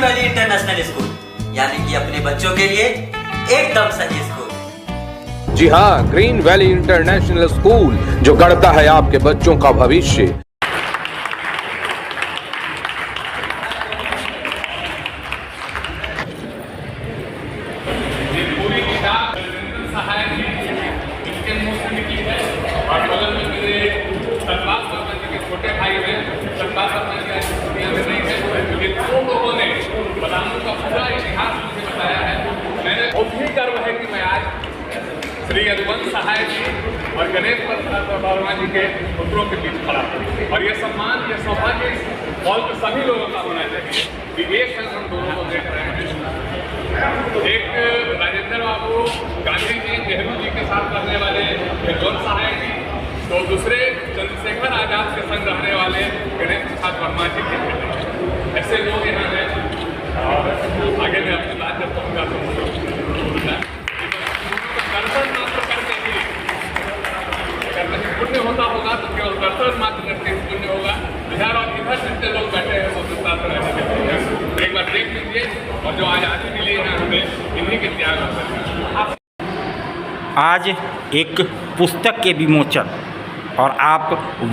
Valley international school, यानी कि अपने बच्चों के लिए एकदम सही स्कूल। जी हाँ, ग्रीन वैली इंटरनेशनल स्कूल, जो गढ़ता है आपके बच्चों का भविष्य। छोटे भाई हैं, सरकार लोगों ने पलामू का पूरा इतिहास मुझे बताया है। मैंने बहुत ही गर्व है कि मैं आज श्री यदुवंश सहाय जी और गणेश प्रसाद वर्मा जी के पुत्रों के बीच खड़ा हूं। और ये सम्मान, ये सौभाग्य हॉल के सभी लोगों का होना चाहिए कि एक संग हम दोनों को देख रहे हैं। एक राजेंद्र बाबू गांधी जी, नेहरू जी के साथ करने वाले यदुवंश सहाय जी, तो दूसरे चंद्रशेखर आजाद के संग रहने वाले गणेश प्रसाद वर्मा जी के बेटे। ऐसे लोग यहाँ हैं और आगे मैं अपनी बात जब कहूँगा तो दर्शन मात्र करके ही, अगर कहीं पुण्य होता होगा तो केवल दर्शन मात्र करके ही पुण्य होगा। इधर और इधर जितने लोग बैठे हैं वो विश्वास रहने के लिए एक बार देख लीजिए, और जो आज़ादी मिली है हमें इन्हीं के त्याग होते। आज एक पुस्तक के विमोचन, और आप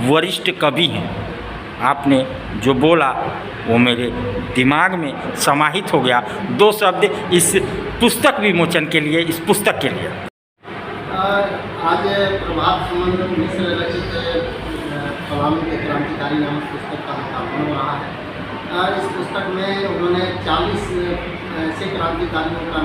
वरिष्ठ कवि हैं, आपने जो बोला वो मेरे दिमाग में समाहित हो गया। दो शब्द इस पुस्तक विमोचन के लिए, इस पुस्तक के लिए। आज प्रभात सुमन मिश्र रचित पलामू के क्रांतिकारी नामक पुस्तक का लोकार्पण हो रहा है। इस पुस्तक में उन्होंने 40 ऐसे क्रांतिकारियों का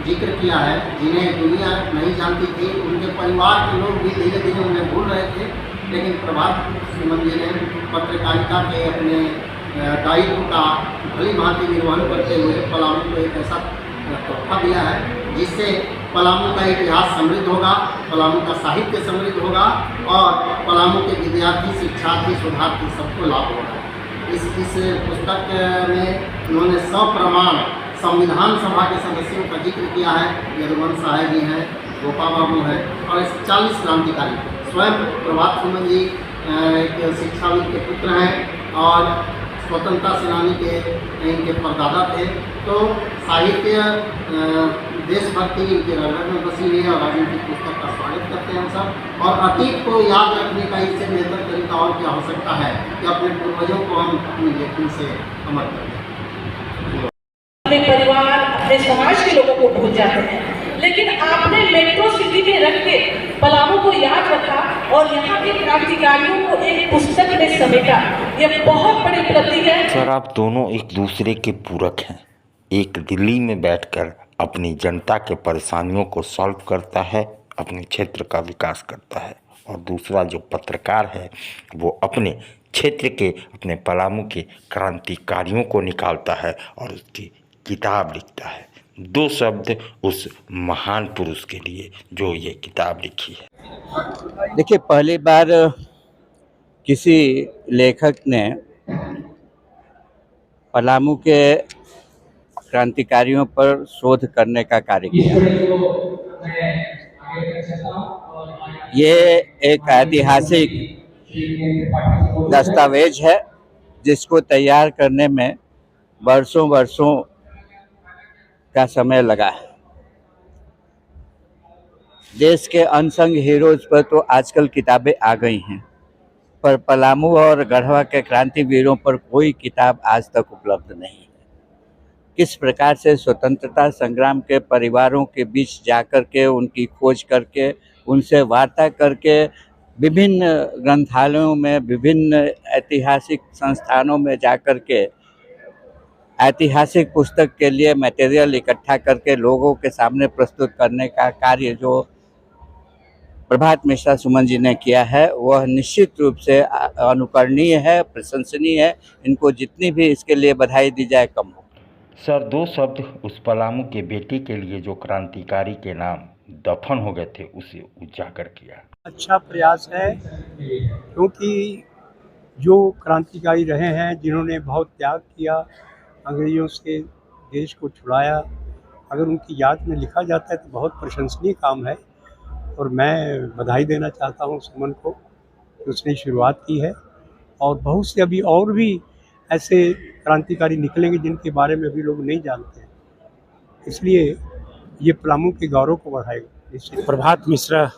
जिक्र किया है जिन्हें दुनिया नहीं जानती थी। उनके परिवार के लोग भी धीरे धीरे उन्हें भूल रहे थे, लेकिन प्रभात सुमन जी ने पत्रकारिता के अपने दायित्व का भली भांति निर्वहन करते हुए पलामू को एक ऐसा तोहफा दिया है जिससे पलामू का इतिहास समृद्ध होगा, पलामू का साहित्य समृद्ध होगा और पलामू के विद्यार्थी, शिक्षार्थी, शोधार्थी सबको लाभ होगा। इस पुस्तक में उन्होंने सप्रमाण संविधान सभा के सदस्यों का जिक्र किया है। यदुवंश सहाय जी हैं, गोपा बाबू हैं और 40 क्रांतिकारी। स्वयं प्रभात सुमन जी एक शिक्षाविद के पुत्र हैं और स्वतंत्रता सेनानी के इनके परदादा थे। तो साहित्य, देशभक्ति इनके रगत में बसी हुई है और आज इनकी पुस्तक का स्वागत करते हैं हम सब। और अतीत को याद रखने का इससे बेहतर तरीका और क्या हो सकता है कि अपने पूर्वजों को हम अपनी लेखन से अमर करें। अपने परिवार, अपने समाज के लोगों को भूल जाते हैं, लेकिन आपने मेट्रो सिटी में रख के पलामू को याद रखा और यहाँ के क्रांतिकारियों को एक पुस्तक में समेटा। यह बहुत बड़ी उपलब्धि है। सर, आप दोनों एक दूसरे के पूरक हैं। एक दिल्ली में बैठकर अपनी जनता के परेशानियों को सॉल्व करता है, अपने क्षेत्र का विकास करता है, और दूसरा जो पत्रकार है वो अपने क्षेत्र के, अपने पलामू के क्रांतिकारियों को निकालता है और उसकी किताब लिखता है। दो शब्द उस महान पुरुष के लिए जो ये किताब लिखी है। देखिए, पहली बार किसी लेखक ने पलामू के क्रांतिकारियों पर शोध करने का कार्य किया। ये एक ऐतिहासिक दस्तावेज है जिसको तैयार करने में वर्षों का समय लगा है। देश के अनसंग हीरोज पर तो आजकल किताबें आ गई हैं, पर पलामू और गढ़वा के क्रांतिवीरों पर कोई किताब आज तक उपलब्ध नहीं है। किस प्रकार से स्वतंत्रता संग्राम के परिवारों के बीच जाकर के, उनकी खोज करके, उनसे वार्ता करके, विभिन्न ग्रंथालयों में, विभिन्न ऐतिहासिक संस्थानों में जाकर के ऐतिहासिक पुस्तक के लिए मटेरियल इकट्ठा करके लोगों के सामने प्रस्तुत करने का कार्य जो प्रभात मिश्रा सुमन जी ने किया है वह निश्चित रूप से अनुकरणीय है, प्रशंसनीय है। इनको जितनी भी इसके लिए बधाई दी जाए कम हो। सर, दो शब्द उस पलामू के बेटे के लिए जो क्रांतिकारी के नाम दफन हो गए थे उसे उजागर किया। अच्छा प्रयास है, क्योंकि जो क्रांतिकारी रहे हैं, जिन्होंने बहुत त्याग किया, अंग्रेज़ों से देश को छुड़ाया, अगर उनकी याद में लिखा जाता है तो बहुत प्रशंसनीय काम है। और मैं बधाई देना चाहता हूं सुमन को कि उसने शुरुआत की है और बहुत से अभी और भी ऐसे क्रांतिकारी निकलेंगे जिनके बारे में अभी लोग नहीं जानते हैं। इसलिए ये पलामू के गौरव को बढ़ाएगा निश्चित। प्रभात मिश्रा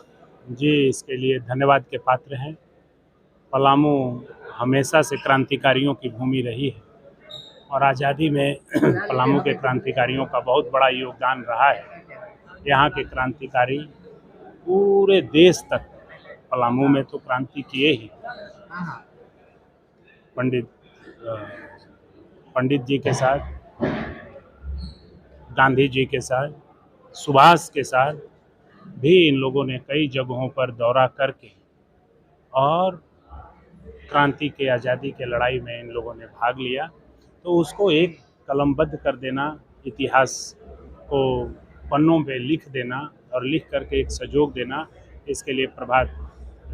जी इसके लिए धन्यवाद के पात्र हैं। पलामू हमेशा से क्रांतिकारियों की भूमि रही है और आज़ादी में पलामू के क्रांतिकारियों का बहुत बड़ा योगदान रहा है। यहाँ के क्रांतिकारी पूरे देश तक पलामू में तो क्रांति किए ही। पंडित जी के साथ, गांधी जी के साथ, सुभाष के साथ भी इन लोगों ने कई जगहों पर दौरा करके और क्रांति के आज़ादी के लड़ाई में इन लोगों ने भाग लिया। तो उसको एक कलमबद्ध कर देना, इतिहास को पन्नों पे लिख देना और लिख करके एक सहयोग देना, इसके लिए प्रभात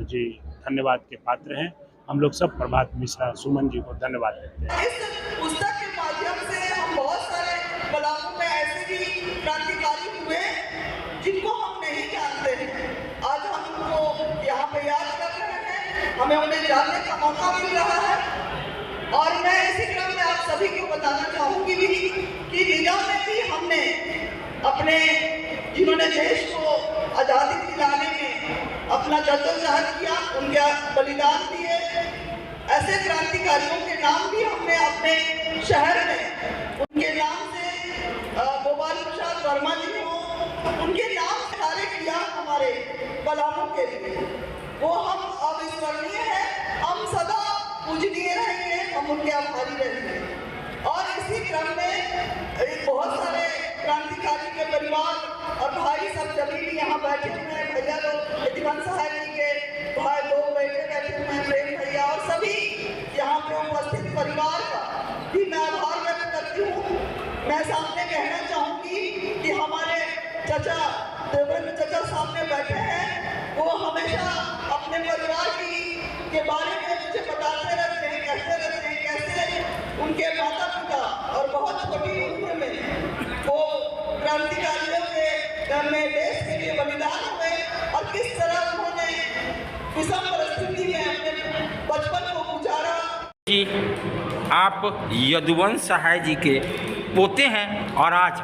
जी धन्यवाद के पात्र हैं। हम लोग सब प्रभात मिश्रा सुमन जी को धन्यवाद देते हैं। इस पुस्तक के माध्यम से हम बहुत सारे पलामू में ऐसे भी क्रांतिकारी हुए जिनको हम नहीं जानते हैं। आज हम उनको यहाँ पे याद कर रहे हैं, हमें उन्हें जानने का मौका मिल रहा है। और मैं इसी क्रम में आप सभी को बताना चाहूँगी भी कि निजाम में भी हमने अपने जिन्होंने देश को आज़ादी दिलाने में अपना जद्दोजहद किया, उनके बलिदान दिए, ऐसे क्रांतिकारियों के नाम भी हमने अपने शहर में उनके नाम से गोपाल प्रसाद वर्मा जी हो, उनके नाम से कार्य किया हमारे पलामू के लिए। वो हम अविस्मरणीय है, हम सदा पूजनीय रहेंगे, हम उनके आभारी रहेंगे। और इसी क्रम में बहुत सारे क्रांतिकारी के परिवार और भाई सब जमीन यहाँ बैठे हुए हैं। भैया लोग यतिवंश सहाय जी के भाई दो बेटे बैठे हुए हैं, प्रेम भैया और सभी यहाँ पे उपस्थित परिवार का भी मैं आभार व्यक्त करती हूँ। मैं सामने कहना चाहूँगी कि हमारे चाचा देवेंद्र चाचा सामने बैठे हैं, वो हमेशा अपने परिवार के बारे में मुझे बताते रहते हैं, कहते रहते हैं कैसे उनके माता पिता और बहुत छोटी उम्र में वो क्रांतिकारियों के में देश के लिए बलिदान हुए और किस तरह उन्होंने विषम परिस्थिति में अपने बचपन को गुजारा। जी, आप यदुवंश सहाय जी के पोते हैं और आज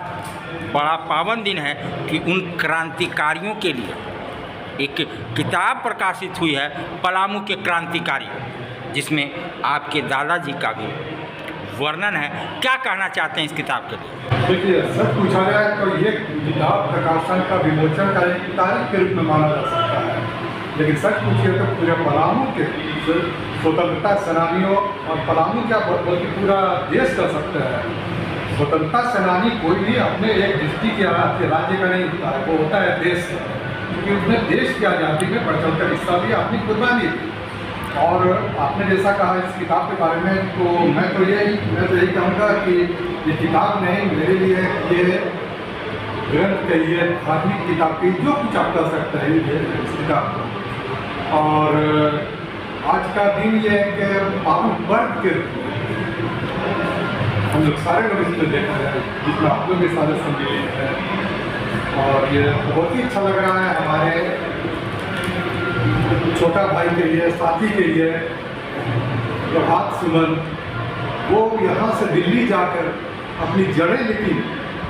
बड़ा पावन दिन है कि उन क्रांतिकारियों के लिए एक किताब प्रकाशित हुई है, पलामू के क्रांतिकारी, जिसमें आपके दादाजी का भी वर्णन है। क्या कहना चाहते हैं इस किताब के लिए? देखिए, सच पूछा जाए तो ये किताब प्रकाशन का विमोचन का एक तारीख के रूप में माना जा सकता है, लेकिन सच पूछिए तो पूरे पलामू के स्वतंत्रता सेनानियों और पलामू क्या बल्कि पूरा देश कर सकते हैं। स्वतंत्रता सेनानी कोई भी अपने एक डिस्ट्रिक्ट या राज्य का नहीं होता है, वो होता है देश का, क्योंकि उसने देश की आज़ादी में बढ़ चढ़कर हिस्सा लिया, अपनी कुर्बानी दी। और आपने जैसा कहा इस किताब के बारे में, तो मैं तो यही कहूँगा कि ये किताब नहीं, मेरे लिए ये ग्रंथ कहिए, धार्मिक किताब की, जो कुछ आप कर सकते हैं इस किताब को। और आज का दिन ये है कि पावन वर्ग के हम लोग सारे लोग इसमें देख रहे हैं, जिसमें आप लोग भी सारे सम्मिलित हैं। और ये बहुत ही अच्छा लग रहा है हमारे छोटा भाई के लिए, साथी के लिए, प्रभात सुमन, वो यहाँ से दिल्ली जाकर अपनी जड़ें लेकिन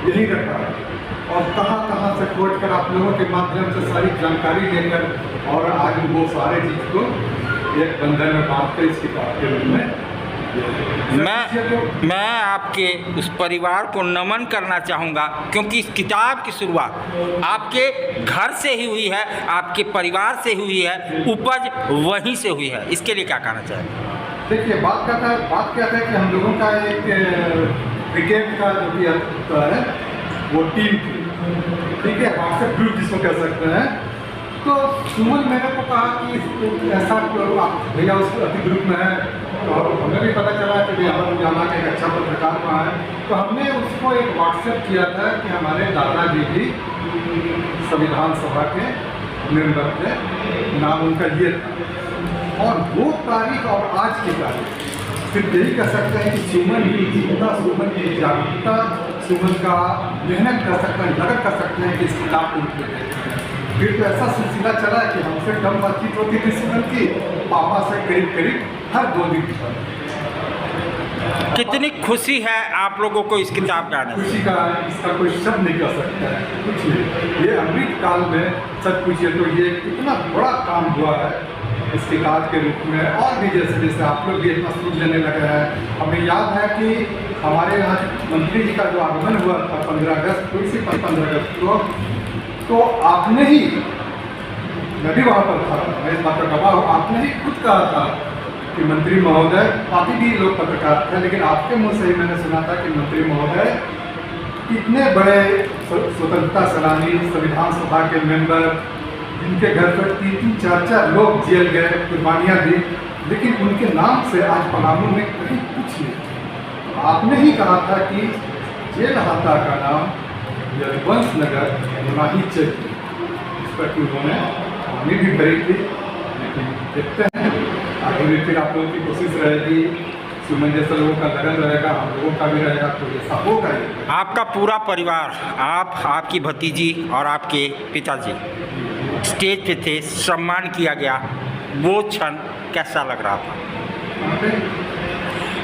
यहीं रखा और कहाँ से खोज कर आप लोगों के माध्यम से सारी जानकारी लेकर और आज वो सारे चीज़ को एक बंधन में बांध कर इस किताब के रूप में मैं आपके उस परिवार को नमन करना चाहूँगा, क्योंकि इस किताब की शुरुआत आपके घर से ही हुई है, आपके परिवार से हुई है, उपज वहीं से हुई है। इसके लिए क्या कहना चाहेंगे? देखिए, बात क्या है कि हम लोगों का एक क्रिकेट का जो भी है वो टीम थी, ठीक है, व्हाट्सएप ग्रुप जिसको कह सकते हैं। तो सुमन मैंने को कहा कि ऐसा भैया उस ग्रुप में है, और हमें भी पता चला कि अमर उजाला के एक अच्छा पत्रकार वहाँ है, तो हमने उसको एक व्हाट्सएप किया था कि हमारे दादाजी भी संविधान सभा के मेंबर थे, नाम उनका ये था। और वो तारीख और आज की तारीख सिर्फ यही कह सकते हैं कि सुमन की चिंता, सुमन की जागरूकता, सुमन का मेहनत कर सकते हैं, लगन कर सकते हैं कि इस किताब को लिखें। फिर तो ऐसा सिलसिला चला कि हमसे कम बातचीत होती थी सुमन की, पापा से करीब हर 2 दिन पर। कितनी खुशी है आप लोगों को इस किताब का आने से? खुशी का इसका कोई शब्द नहीं कर सकता है कुछ नहीं। ये अमृत काल में सच पूछिए तो ये इतना बड़ा काम हुआ है इस किताब के रूप में। और भी जैसे जैसे आप लोग भी इतना सूझ लेने लगे हैं। हमें याद है कि हमारे यहाँ मंत्री जी का जो आगमन हुआ था 15 अगस्त को, इसी 15 अगस्त को, तो आपने ही, मैं भी वहाँ पर था, मैं इस बात का गवाह हूँ, आपने ही खुद कहा था कि मंत्री महोदय, काफ़ी भी लोग पत्रकार थे लेकिन आपके मुंह से ही मैंने सुना था कि मंत्री महोदय इतने बड़े स्वतंत्रता सेनानी, संविधान सभा के मेंबर, जिनके घर पर 3-4 लोग जेल गए, कुर्बानियाँ दी, लेकिन उनके नाम से आज पलामू में कहीं कुछ नहीं। आपने ही कहा था कि जेल हाथा का नाम यदुवंश नगर होना ही चाहिए। इस पर कि उन्होंने पानी भी भरी थी, लेकिन देखते हैं आगे भी फिर आप लोगों की कोशिश रहेगी, सुमन जैसे लोगों का लगन रहेगा, हम लोगों का भी रहेगा, तो ऐसा होगा ही। आपका पूरा परिवार, आप, आपकी भतीजी और आपके पिताजी स्टेज पे थे, सम्मान किया गया, वो क्षण कैसा लग रहा था?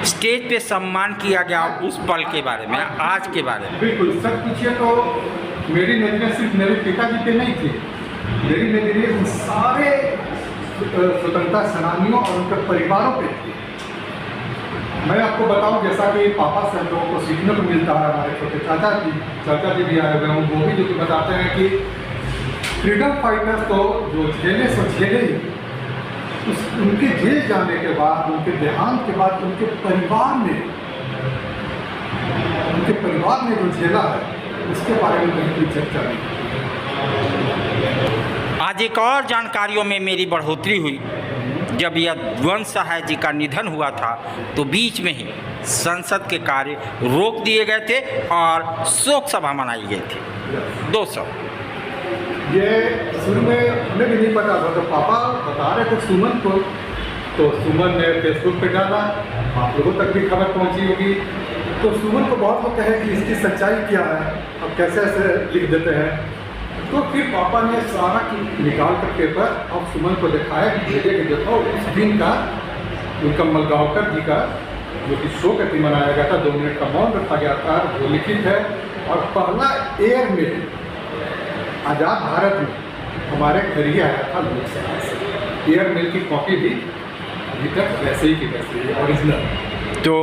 स्टेज पे सम्मान किया गया उस पल के बारे में, आज के बारे में। बिल्कुल, सच पूछिए तो मेरी नजरें सिर्फ मेरे पिताजी पे नहीं थी, मेरी नजरें उन सारे स्वतंत्रता सेनानियों और उनके परिवारों पे थी। मैं आपको बताऊं, जैसा कि पापा से हम लोगों को सीखने को मिलता है, हमारे छोटे चाचा जी भी आए हुए हैं, वो भी जो कि बताते हैं कि फ्रीडम फाइटर्स तो जो झेले सो झेले ही, उनके जेल जाने के बाद, उनके देहांत के बाद उनके परिवार ने जो झेला है उसके बारे में कहीं कोई चर्चा नहीं। आज एक और जानकारियों में मेरी बढ़ोतरी हुई। जब यदुवंश सहाय जी का निधन हुआ था तो बीच में ही संसद के कार्य रोक दिए गए थे और शोक सभा मनाई गई थी 200। ये शुरू में हमें भी नहीं पता था, तो पापा बता रहे थे सुमन को, तो सुमन ने फेसबुक पे डाला, आप लोगों तक भी खबर पहुंची होगी। तो सुमन को बहुत लोग कहे कि इसकी सच्चाई क्या है, अब कैसे ऐसे लिख देते हैं। तो फिर पापा ने सारा निकाल कर पेपर और सुमन को दिखाया, भेजे कि देखो उस दिन का उनका मलगांवकर जी का जो कि शो कति मनाया गया था, 2 मिनट का मौन रखा गया था, वो लिखित है। और पहला एयर में आज़ाद भारत में हमारे घर ही आया था लोकसभा से। एयर मेल की कॉपी भी अभी तक वैसे ही की वैसे ही ओरिजिनल। तो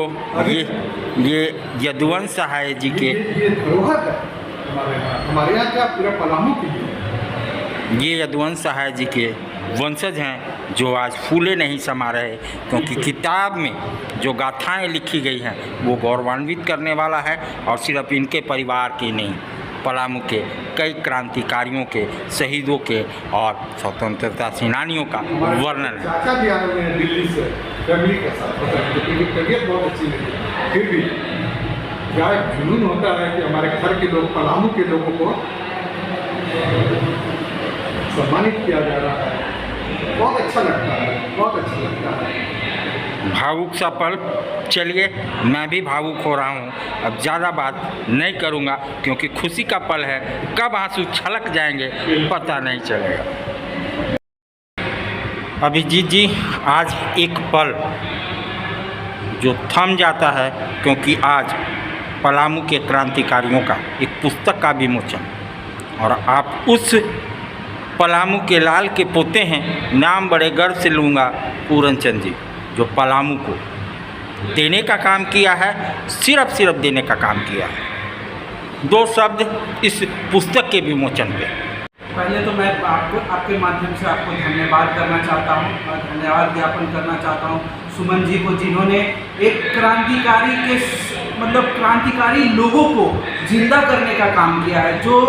ये यदुवंश सहाय जी के ये धरोहर है हमारे यहाँ क्या पूरा पलामू की है। ये यदुवंश सहाय जी के वंशज हैं जो आज फूले नहीं समा रहे, क्योंकि किताब में जो गाथाएं लिखी गई हैं वो गौरवान्वित करने वाला है। और सिर्फ इनके परिवार के नहीं, पलामू के कई क्रांतिकारियों के, शहीदों के और स्वतंत्रता सेनानियों का वर्णन है। चाचा भी आए हुए हैं दिल्ली से फैमिली के साथ, तबीयत बहुत अच्छी नहीं, फिर भी क्या एक जुनून होता है कि हमारे घर के लोग, पलामू के लोगों को सम्मानित किया जा रहा है। बहुत अच्छा लगता है, बहुत अच्छा लगता है। भावुक सा पल। चलिए, मैं भी भावुक हो रहा हूँ, अब ज़्यादा बात नहीं करूँगा क्योंकि खुशी का पल है, कब आंसू छलक जाएंगे पता नहीं चलेगा। अभिजीत जी, आज एक पल जो थम जाता है, क्योंकि आज पलामू के क्रांतिकारियों का एक पुस्तक का विमोचन, और आप उस पलामू के लाल के पोते हैं। नाम बड़े गर्व से लूँगा, पूरन चंद जी, जो पलामू को देने का काम किया है, सिर्फ देने का काम किया है। 2 शब्द इस पुस्तक के विमोचन पे। पहले तो मैं आपके माध्यम से आपको धन्यवाद करना चाहता हूँ और धन्यवाद ज्ञापन करना चाहता हूँ सुमन जी को, जिन्होंने एक क्रांतिकारी लोगों को जिंदा करने का काम किया है। जो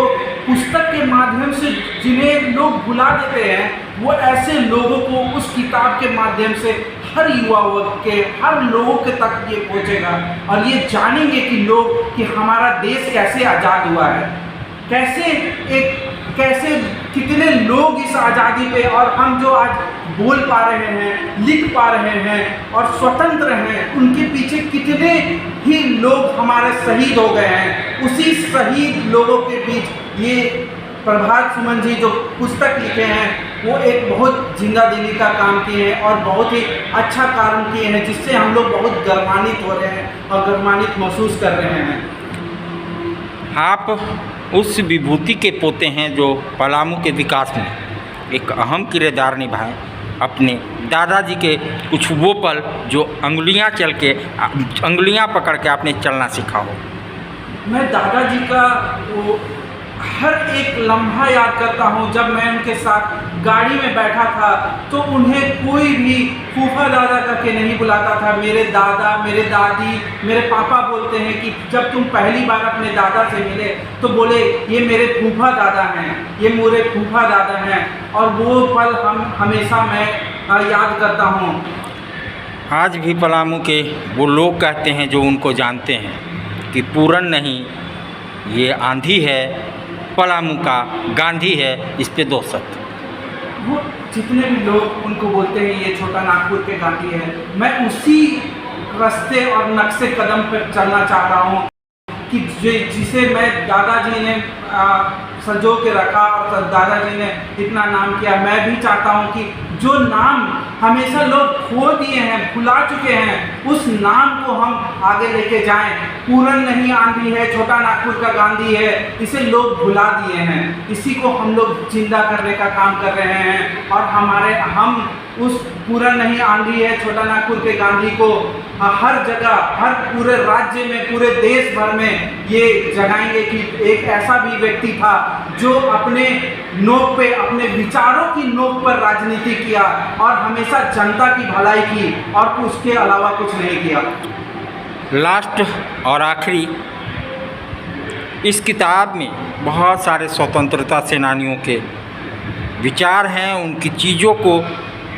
पुस्तक के माध्यम से जिन्हें लोग भुला देते हैं, वो ऐसे लोगों को उस किताब के माध्यम से हर युवा वर्ग के, हर लोगों के तक ये पहुँचेगा और ये जानेंगे कि लोग कि हमारा देश कैसे आज़ाद हुआ है, कैसे कितने लोग इस आज़ादी पे, और हम जो आज बोल पा रहे हैं, लिख पा रहे हैं और स्वतंत्र हैं, उनके पीछे कितने ही लोग हमारे शहीद हो गए हैं। उसी शहीद लोगों के बीच ये प्रभात सुमन जी जो पुस्तक लिखे हैं वो एक बहुत जिंदा दिली का काम किए हैं और बहुत ही अच्छा काम किए हैं, जिससे हम लोग बहुत गर्वान्वित हो रहे हैं और गर्वान्वित महसूस कर रहे हैं। आप उस विभूति के पोते हैं जो पलामू के विकास में एक अहम किरदार निभाएं। अपने दादाजी के कुछ वो पल जो अंगुलियां पकड़ के आपने चलना सीखा हो। मैं दादाजी का वो हर एक लम्हा याद करता हूँ। जब मैं उनके साथ गाड़ी में बैठा था तो उन्हें कोई भी फूफा दादा करके नहीं बुलाता था। मेरे दादा, मेरे दादी, मेरे पापा बोलते हैं कि जब तुम पहली बार अपने दादा से मिले तो बोले ये मेरे फूफा दादा हैं, ये मेरे फूफा दादा हैं, और वो पल हमेशा मैं याद करता हूँ। आज भी पलामू के वो लोग कहते हैं जो उनको जानते हैं कि पूरन नहीं, ये आंधी है, पलामू का गांधी है, इस पे 2 शब्द। वो जितने भी लोग उनको बोलते हैं ये छोटा नागपुर के गांधी है, मैं उसी रास्ते और नक्शे कदम पर चलना चाह रहा हूँ कि जिसे मैं दादाजी ने संजो के रखा और दादाजी ने इतना नाम किया। मैं भी चाहता हूँ कि जो नाम हमेशा लोग खो दिए हैं, भुला चुके हैं, उस नाम को हम आगे लेके जाएं। पूरन नहीं आंधी है, छोटा नागपुर का गांधी है, इसे लोग भुला दिए हैं। इसी को हम लोग जिंदा करने का काम कर रहे हैं और हम उस पूरन नहीं आंधी है, छोटा नागपुर के गांधी को हर जगह, हर पूरे राज्य में, पूरे देश भर में ये जगाएंगे कि एक ऐसा भी व्यक्ति था जो अपने नोक पे, अपने विचारों की नोक पर राजनीति किया और हमेशा जनता की भलाई की और उसके अलावा कुछ नहीं किया। लास्ट और आखिरी, इस किताब में बहुत सारे स्वतंत्रता सेनानियों के विचार हैं, उनकी चीज़ों को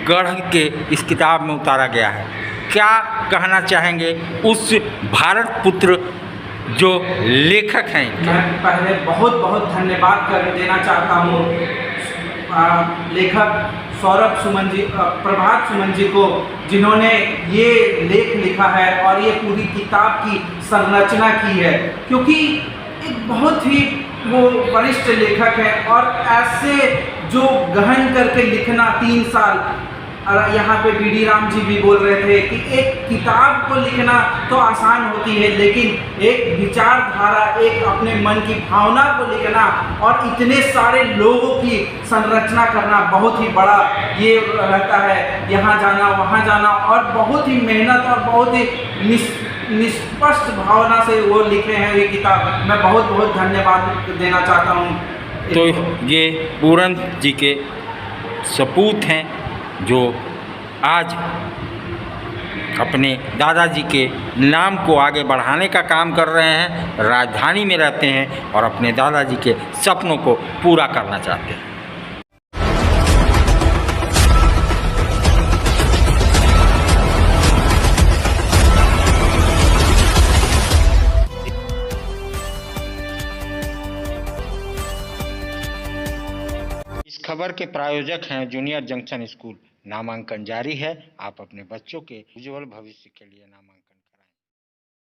गढ़ के इस किताब में उतारा गया है। क्या कहना चाहेंगे उस भारत पुत्र जो लेखक हैं? मैं पहले बहुत बहुत धन्यवाद कर देना चाहता हूँ लेखक सौरभ सुमन जी, प्रभात सुमन जी को, जिन्होंने ये लेख लिखा है और ये पूरी किताब की संरचना की है, क्योंकि एक बहुत ही वो वरिष्ठ लेखक है और ऐसे जो गहन करके लिखना 3 साल, और यहाँ पे बीडी राम जी भी बोल रहे थे कि एक किताब को लिखना तो आसान होती है, लेकिन एक विचारधारा, एक अपने मन की भावना को लिखना और इतने सारे लोगों की संरचना करना बहुत ही बड़ा ये रहता है। यहाँ जाना, वहाँ जाना, और बहुत ही मेहनत और बहुत ही निष्पष्ट भावना से वो लिखे हैं ये किताब। मैं बहुत बहुत धन्यवाद देना चाहता हूँ। तो ये पूरन जी के सपूत हैं जो आज अपने दादाजी के नाम को आगे बढ़ाने का काम कर रहे हैं, राजधानी में रहते हैं और अपने दादाजी के सपनों को पूरा करना चाहते हैं। इस खबर के प्रायोजक हैं जूनियर जंक्शन स्कूल। नामांकन जारी है, आप अपने बच्चों के उज्जवल भविष्य के लिए नामांकन